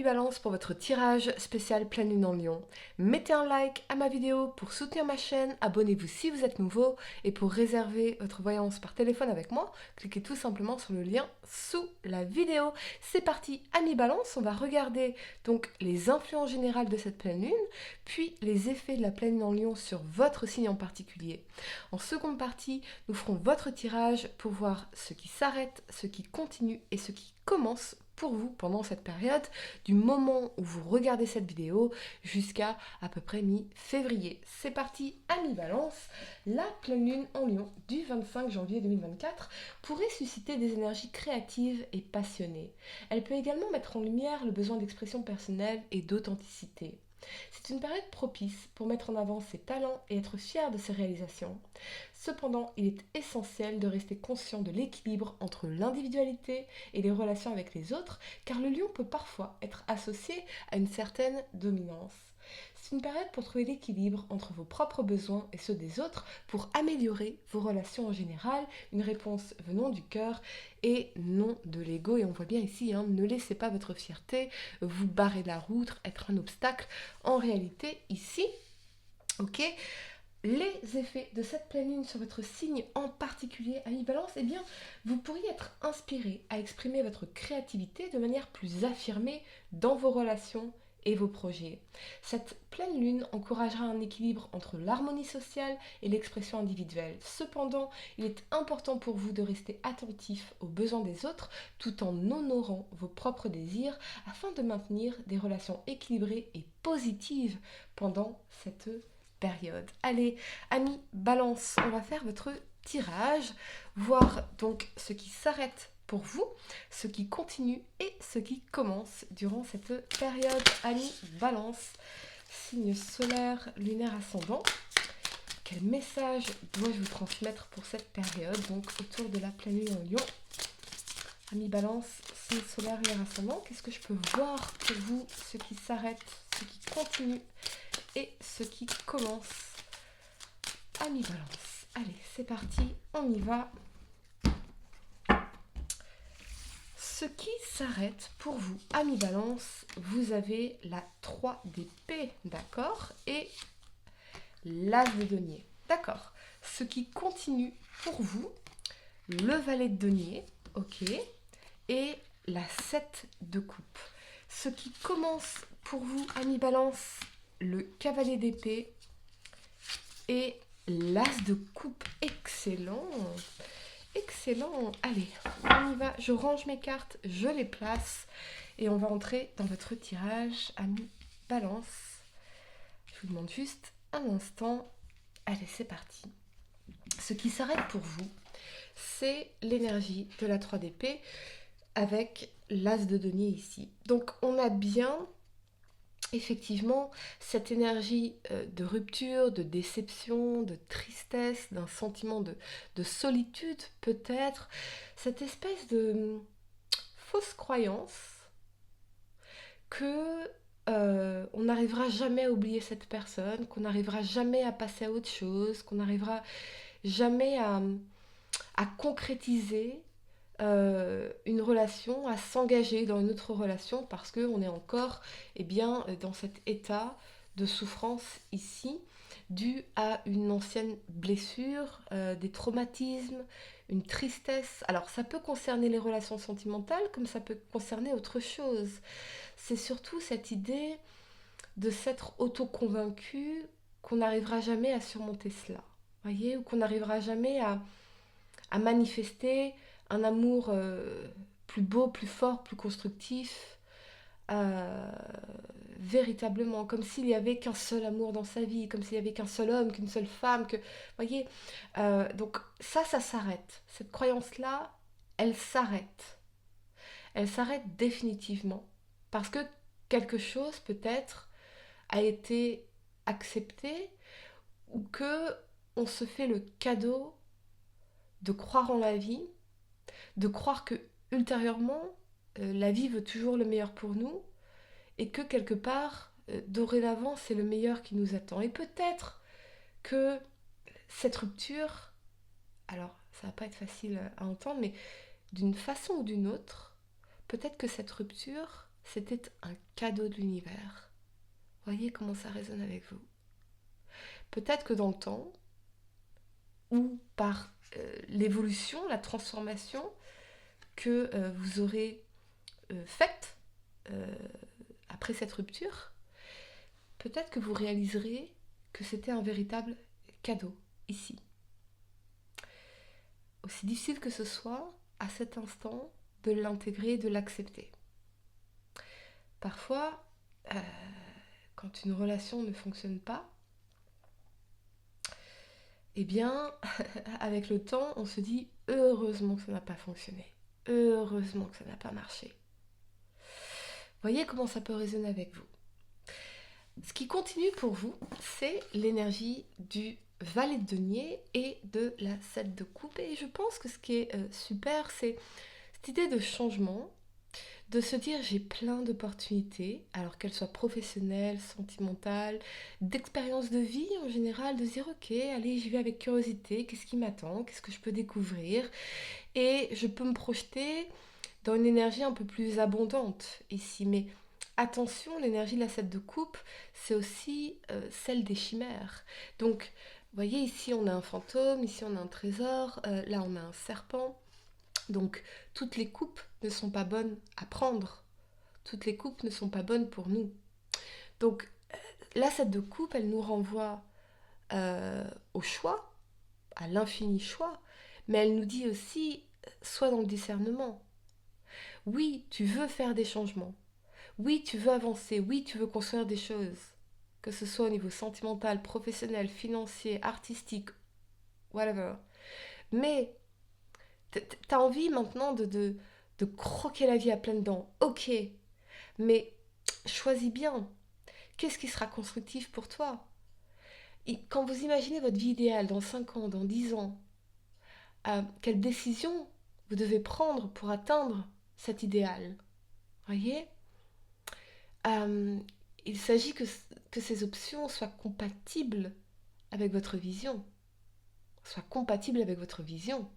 Balance pour votre tirage spécial pleine lune en Lion. Mettez un like à ma vidéo pour soutenir ma chaîne, abonnez-vous si vous êtes nouveau et pour réserver votre voyance par téléphone avec moi, cliquez tout simplement sur le lien sous la vidéo. C'est parti, Ami Balance, on va regarder donc les influences générales de cette pleine lune, puis les effets de la pleine lune en Lion sur votre signe en particulier. En seconde partie, nous ferons votre tirage pour voir ce qui s'arrête, ce qui continue et ce qui commence pour vous pendant cette période, du moment où vous regardez cette vidéo jusqu'à à peu près mi-février. C'est parti, Ami Balance. La pleine lune en Lion du 25 janvier 2024 pourrait susciter des énergies créatives et passionnées. Elle peut également mettre en lumière le besoin d'expression personnelle et d'authenticité. C'est une période propice pour mettre en avant ses talents et être fier de ses réalisations. Cependant, il est essentiel de rester conscient de l'équilibre entre l'individualité et les relations avec les autres, car le lion peut parfois être associé à une certaine dominance. C'est une période pour trouver l'équilibre entre vos propres besoins et ceux des autres pour améliorer vos relations en général, une réponse venant du cœur et non de l'ego. Et on voit bien ici, ne laissez pas votre fierté vous barrer la route, être un obstacle. En réalité, ici, ok, les effets de cette pleine lune sur votre signe en particulier, Ami Balance, eh bien, vous pourriez être inspiré à exprimer votre créativité de manière plus affirmée dans vos relations et vos projets. Cette pleine lune encouragera un équilibre entre l'harmonie sociale et l'expression individuelle. Cependant, il est important pour vous de rester attentif aux besoins des autres tout en honorant vos propres désirs afin de maintenir des relations équilibrées et positives pendant cette période. Allez, Ami Balance, on va faire votre tirage, voir donc ce qui s'arrête pour vous, ce qui continue et ce qui commence durant cette période. Ami Balance, signe solaire, lunaire, ascendant. Quel message dois-je vous transmettre pour cette période, donc autour de la pleine lune en Lion? Ami Balance, signe solaire, lunaire, ascendant. Qu'est-ce que je peux voir pour vous, ce qui s'arrête, ce qui continue et ce qui commence? Ami Balance. Allez, c'est parti, on y va. Ce qui s'arrête pour vous, Ami Balance, vous avez la 3 d'épée, d'accord, et l'as de denier, d'accord. Ce qui continue pour vous, le valet de denier, ok, et la 7 de coupe. Ce qui commence pour vous, Ami Balance, le cavalier d'épée et l'as de coupe. Excellent. Excellent. Allez, on y va. Je range mes cartes, je les place et on va entrer dans votre tirage, Ami Balance. Je vous demande juste un instant. Allez, c'est parti. Ce qui s'arrête pour vous, c'est l'énergie de la 3 d'épée avec l'as de denier ici. Donc, on a bien effectivement cette énergie de rupture, de déception, de tristesse, d'un sentiment de solitude peut-être, cette espèce de fausse croyance que on n'arrivera jamais à oublier cette personne, qu'on n'arrivera jamais à passer à autre chose, qu'on n'arrivera jamais à concrétiser une relation, à s'engager dans une autre relation parce qu'on est encore dans cet état de souffrance ici dû à une ancienne blessure, des traumatismes, une tristesse. Alors ça peut concerner les relations sentimentales comme ça peut concerner autre chose. C'est surtout cette idée de s'être auto-convaincu qu'on n'arrivera jamais à surmonter cela, voyez, ou qu'on n'arrivera jamais à manifester un amour plus beau, plus fort, plus constructif, véritablement, comme s'il n'y avait qu'un seul amour dans sa vie, comme s'il n'y avait qu'un seul homme, qu'une seule femme, voyez, donc ça s'arrête. Cette croyance-là, elle s'arrête. Elle s'arrête définitivement, parce que quelque chose, peut-être, a été accepté, ou que on se fait le cadeau de croire en la vie, de croire que ultérieurement la vie veut toujours le meilleur pour nous et que quelque part dorénavant c'est le meilleur qui nous attend. Et peut-être que cette rupture, alors ça va pas être facile à entendre, mais d'une façon ou d'une autre, peut-être que cette rupture c'était un cadeau de l'univers. Voyez comment ça résonne avec vous. Peut-être que dans le temps, ou par l'évolution, la transformation que vous aurez faite après cette rupture, peut-être que vous réaliserez que c'était un véritable cadeau ici. Aussi difficile que ce soit, à cet instant, de l'intégrer, de l'accepter. Parfois, quand une relation ne fonctionne pas, eh bien, avec le temps, on se dit heureusement que ça n'a pas fonctionné. Heureusement que ça n'a pas marché. Voyez comment ça peut résonner avec vous. Ce qui continue pour vous, c'est l'énergie du valet de denier et de la 7 de coupe. Et je pense que ce qui est super, c'est cette idée de changement, de se dire j'ai plein d'opportunités, alors qu'elles soient professionnelles, sentimentales, d'expériences de vie en général, de se dire ok, allez, j'y vais avec curiosité, qu'est-ce qui m'attend, qu'est-ce que je peux découvrir, et je peux me projeter dans une énergie un peu plus abondante ici. Mais attention, l'énergie de la 7 de coupe, c'est aussi celle des chimères. Donc, vous voyez, ici on a un fantôme, ici on a un trésor, là on a un serpent. Donc, toutes les coupes ne sont pas bonnes à prendre. Toutes les coupes ne sont pas bonnes pour nous. Donc, la 7 de coupe, elle nous renvoie au choix, à l'infini choix, mais elle nous dit aussi, sois dans le discernement. Oui, tu veux faire des changements. Oui, tu veux avancer. Oui, tu veux construire des choses. Que ce soit au niveau sentimental, professionnel, financier, artistique, whatever. Mais t'as envie maintenant de croquer la vie à pleines dents. Ok, mais choisis bien. Qu'est-ce qui sera constructif pour toi? Et quand vous imaginez votre vie idéale dans 5 ans, dans 10 ans, quelle décision vous devez prendre pour atteindre cet idéal? Voyez, euh, il s'agit que ces options soient compatibles avec votre vision. Soient compatibles avec votre vision.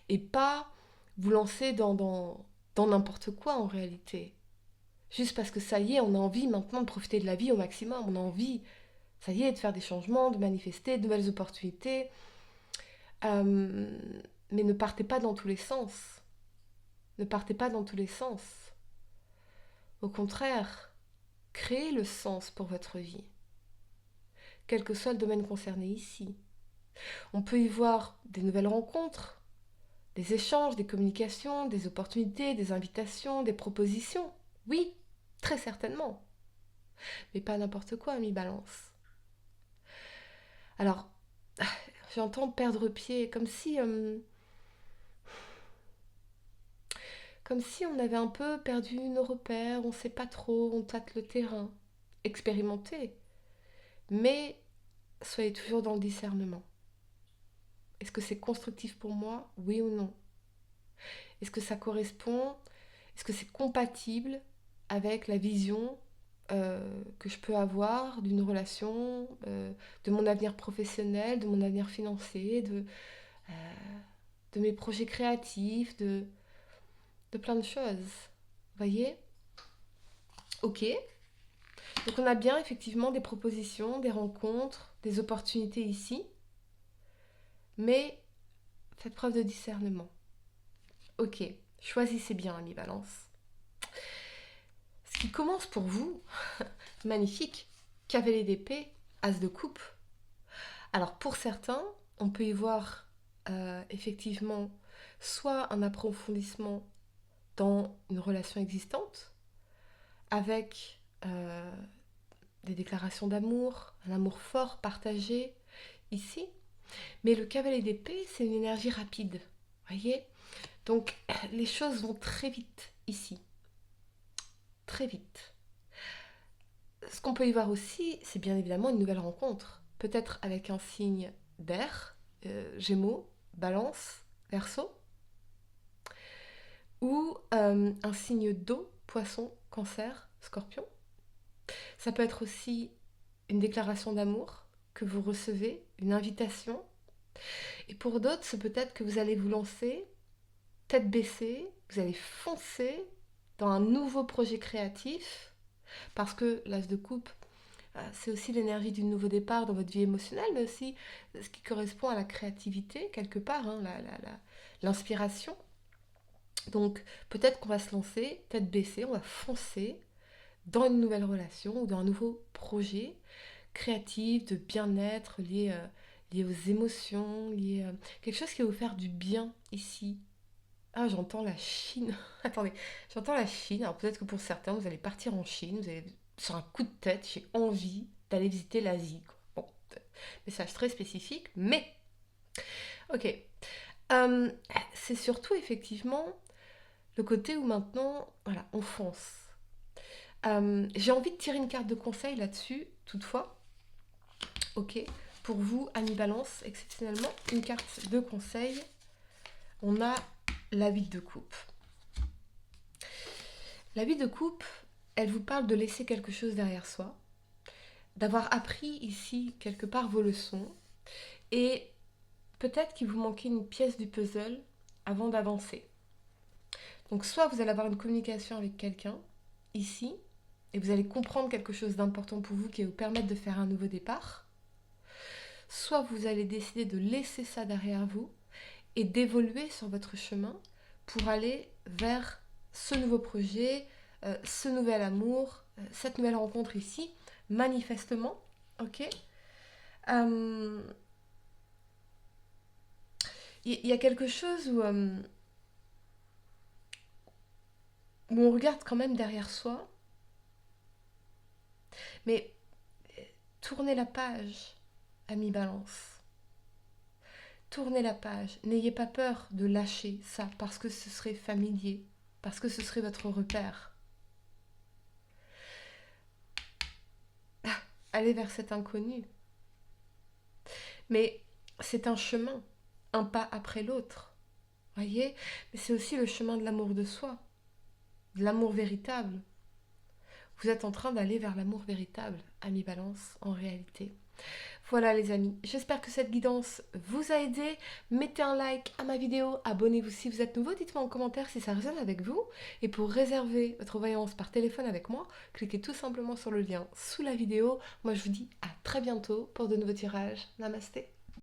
Et pas vous lancer dans n'importe quoi en réalité. Juste parce que ça y est, on a envie maintenant de profiter de la vie au maximum. On a envie, ça y est, de faire des changements, de manifester de nouvelles opportunités. Euh, mais ne partez pas dans tous les sens. Ne partez pas dans tous les sens. Au contraire, créez le sens pour votre vie, quel que soit le domaine concerné ici. On peut y voir des nouvelles rencontres, des échanges, des communications, des opportunités, des invitations, des propositions. Oui, très certainement. Mais pas n'importe quoi, ami Balance. Alors, j'entends perdre pied, comme si on avait un peu perdu nos repères, on ne sait pas trop, on tâte le terrain. Expérimentez, mais soyez toujours dans le discernement. Est-ce que c'est constructif pour moi? Oui ou non? Est-ce que ça correspond? Est-ce que c'est compatible avec la vision que je peux avoir d'une relation, de mon avenir professionnel, de mon avenir financier, euh, de mes projets créatifs, de plein de choses? Vous voyez? Ok. Donc on a bien effectivement des propositions, des rencontres, des opportunités ici, mais faites preuve de discernement. Ok, choisissez bien, ami Balance. Ce qui commence pour vous, magnifique, cavalier d'épée, as de coupe. Alors pour certains, on peut y voir effectivement soit un approfondissement dans une relation existante, avec des déclarations d'amour, un amour fort partagé ici. Mais le cavalier d'épée, c'est une énergie rapide, voyez? Donc les choses vont très vite ici, très vite. Ce qu'on peut y voir aussi, c'est bien évidemment une nouvelle rencontre, peut-être avec un signe d'air, Gémeaux, Balance, Verseau, ou un signe d'eau, Poisson, Cancer, Scorpion. Ça peut être aussi une déclaration d'amour que vous recevez, une invitation. Et pour d'autres, c'est peut-être que vous allez vous lancer, tête baissée, vous allez foncer dans un nouveau projet créatif, parce que l'as de coupe, c'est aussi l'énergie du nouveau départ dans votre vie émotionnelle, mais aussi ce qui correspond à la créativité, quelque part, hein, l'inspiration. Donc peut-être qu'on va se lancer, tête baissée, on va foncer dans une nouvelle relation ou dans un nouveau projet créatif, de bien-être, lié aux émotions, lié quelque chose qui va vous faire du bien ici. Ah, j'entends la Chine. Attendez, j'entends la Chine. Alors peut-être que pour certains, vous allez partir en Chine, vous allez sur un coup de tête, j'ai envie d'aller visiter l'Asie, quoi. Bon, message très spécifique, mais ok. Euh, c'est surtout effectivement le côté où maintenant, voilà, on fonce. J'ai envie de tirer une carte de conseil là-dessus, toutefois. Ok, pour vous, Annie Balance, exceptionnellement, une carte de conseil. On a la 8 de coupe. La 8 de coupe, elle vous parle de laisser quelque chose derrière soi, d'avoir appris ici quelque part vos leçons, et peut-être qu'il vous manquait une pièce du puzzle avant d'avancer. Donc soit vous allez avoir une communication avec quelqu'un, ici, et vous allez comprendre quelque chose d'important pour vous qui va vous permettre de faire un nouveau départ, soit vous allez décider de laisser ça derrière vous et d'évoluer sur votre chemin pour aller vers ce nouveau projet, ce nouvel amour, cette nouvelle rencontre ici, manifestement, ok. Il y a quelque chose où on regarde quand même derrière soi, mais tournez la page, ami Balance. Tournez la page. N'ayez pas peur de lâcher ça parce que ce serait familier, parce que ce serait votre repère. Allez vers cet inconnu. Mais c'est un chemin, un pas après l'autre. Voyez? Mais c'est aussi le chemin de l'amour de soi, de l'amour véritable. Vous êtes en train d'aller vers l'amour véritable, ami Balance, en réalité. Voilà les amis, j'espère que cette guidance vous a aidé. Mettez un like à ma vidéo, abonnez-vous si vous êtes nouveau, dites-moi en commentaire si ça résonne avec vous. Et pour réserver votre voyance par téléphone avec moi, cliquez tout simplement sur le lien sous la vidéo. Moi je vous dis à très bientôt pour de nouveaux tirages. Namasté.